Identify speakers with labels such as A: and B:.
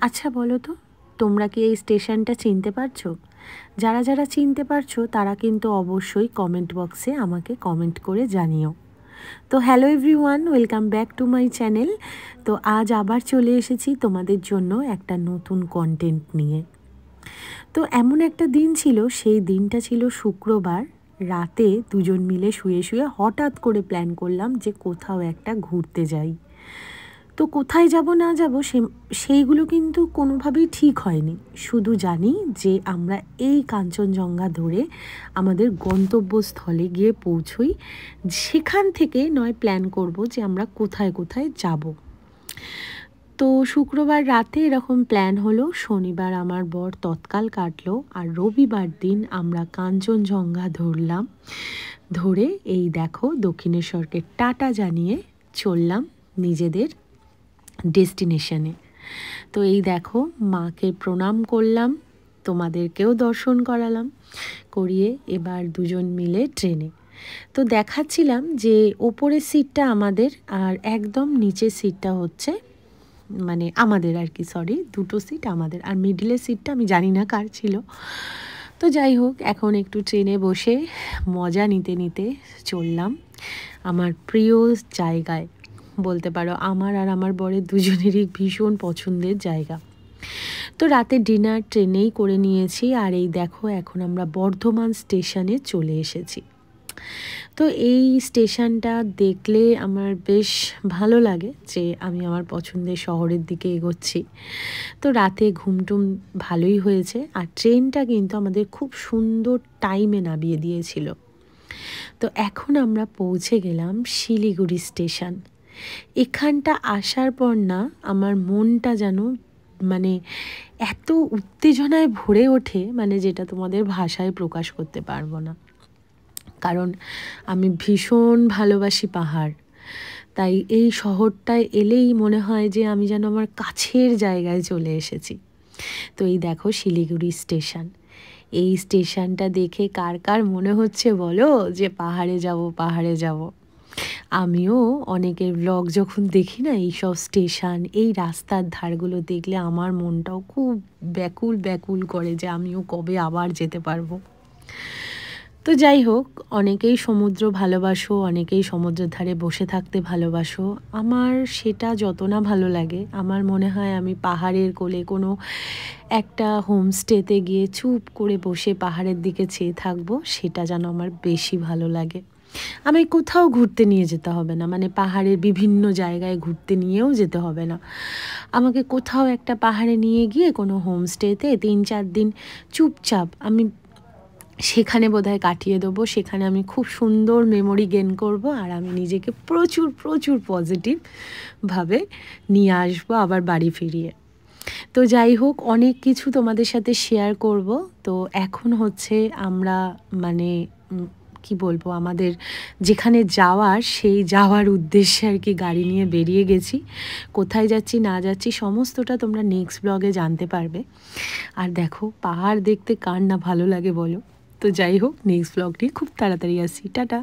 A: আচ্ছা বলো তো, তোমরা কি এই স্টেশনটা চিনতে পারছো? যারা যারা চিনতে পারছো তারা কিন্তু অবশ্যই কমেন্ট বক্সে আমাকে কমেন্ট করে জানিও। তো hello everyone, welcome back to my channel. তো আজ আবার চলে এসেছি তোমাদের জন্য একটা নতুন কন্টেন্ট নিয়ে। তো এমন একটা দিন ছিল, সেই দিনটা ছিল শুক্রবার। রাতে দুজন মিলে শুয়ে শুয়ে হঠাৎ করে প্ল্যান করলাম যে কোথাও একটা ঘুরতে যাই। তো কোথায় যাব না যাব সেইগুলো কিন্তু কোনোভাবেই ঠিক হয়নি। শুধু জানি যে আমরা এই কাঞ্চনজঙ্ঘা ধরে আমাদের গন্তব্যস্থলে গিয়ে পৌঁছই, সেখান থেকে নয় প্ল্যান করব যে আমরা কোথায় কোথায় যাব। তো শুক্রবার রাতে এরকম প্ল্যান হলো, শনিবার আমার বর তৎকাল কাটলো, আর রবিবার দিন আমরা কাঞ্চনজঙ্ঘা ধরলাম। ধরে এই দেখো দক্ষিণেশ্বরকে টাটা জানিয়ে চললাম নিজেদের ডেস্টিনেশনে। তো এই দেখো মাকে প্রণাম করলাম, তোমাদেরকেও দর্শন করালাম, করিয়ে এবার দুজন মিলে ট্রেনে। তো দেখাচ্ছিলাম যে ওপরের সিটটা আমাদের আর একদম নিচের সিটটা হচ্ছে মানে আমাদের আর কি, সরি, দুটো সিট আমাদের, আর মিডিলের সিটটা আমি জানি না কার ছিল। তো যাই হোক, এখন একটু ট্রেনে বসে মজা নিতে নিতে চললাম আমার প্রিয় জায়গায়। বলতে পারো আমার আর আমার বরের দুজনেরই ভীষণ পছন্দের জায়গা। তো রাতে ডিনার ট্রেনেই করে নিয়েছি, আর এই দেখো এখন আমরা বর্ধমান স্টেশনে চলে এসেছি। তো এই স্টেশনটা দেখলে আমার বেশ ভালো লাগে যে আমি আমার পছন্দের শহরের দিকে এগোচ্ছি। তো রাতে ঘুমটুম ভালোই হয়েছে, আর ট্রেনটা কিন্তু আমাদের খুব সুন্দর টাইমে নামিয়ে দিয়েছিল। তো এখন আমরা পৌঁছে গেলাম শিলিগুড়ি স্টেশন। এখানটা আসার পর না আমার মনটা যেন মানে এত উত্তেজনায় ভরে ওঠে, মানে যেটা তোমাদের ভাষায় প্রকাশ করতে পারবো না। কারণ আমি ভীষণ ভালোবাসি পাহাড়, তাই এই শহরটায় এলেই মনে হয় যে আমি যেন আমার কাছের জায়গায় চলে এসেছি। তো এই দেখো শিলিগুড়ি স্টেশন। এই স্টেশনটা দেখে কার কার মনে হচ্ছে বলো যে পাহাড়ে যাব পাহাড়ে যাব। আমিও অনেকের ব্লগ যখন দেখি না, এইসব স্টেশন এই রাস্তার ধারগুলো দেখলে আমার মনটাও খুব ব্যাকুল ব্যাকুল করে যে আমিও কবে আবার যেতে পারবো। তো যাই হোক, অনেকেই সমুদ্র ভালোবাসো, অনেকেই সমুদ্রের ধারে বসে থাকতে ভালোবাসো। আমার সেটা যত না ভালো লাগে, আমার মনে হয় আমি পাহাড়ের কোলে কোনো একটা হোমস্টেতে গিয়ে চুপ করে বসে পাহাড়ের দিকে চেয়ে থাকবো, সেটা যেন আমার বেশি ভালো লাগে। আমি কোথাও ঘুরতে নিয়ে যেতে হবে না, মানে পাহাড়ের বিভিন্ন জায়গায় ঘুরতে নিয়েও যেতে হবে না। আমাকে কোথাও একটা পাহাড়ে নিয়ে গিয়ে কোনো হোমস্টেতে 3-4 দিন চুপচাপ আমি সেখানে বোধহয় কাটিয়ে দেবো। সেখানে আমি খুব সুন্দর মেমোরি গেন করব, আর আমি নিজেকে প্রচুর প্রচুর পজিটিভভাবে নিয়ে আসবো আবার বাড়ি ফিরিয়ে। তো যাই হোক, অনেক কিছু তোমাদের সাথে শেয়ার করব। তো এখন হচ্ছে আমরা মানে কি বলবো, আমাদের যেখানে যাওয়ার সেই যাওয়ার উদ্দেশ্যে আর কি গাড়ি নিয়ে বেরিয়ে গেছি। কোথায় যাচ্ছি না যাচ্ছি সমস্তটা তোমরা নেক্সট ব্লগে জানতে পারবে। আর দেখো পাহাড় দেখতে কার না ভালো লাগে বলো। তো যাই হোক, নেক্সট ব্লগটি খুব তাড়াতাড়ি আসছি। টাটা।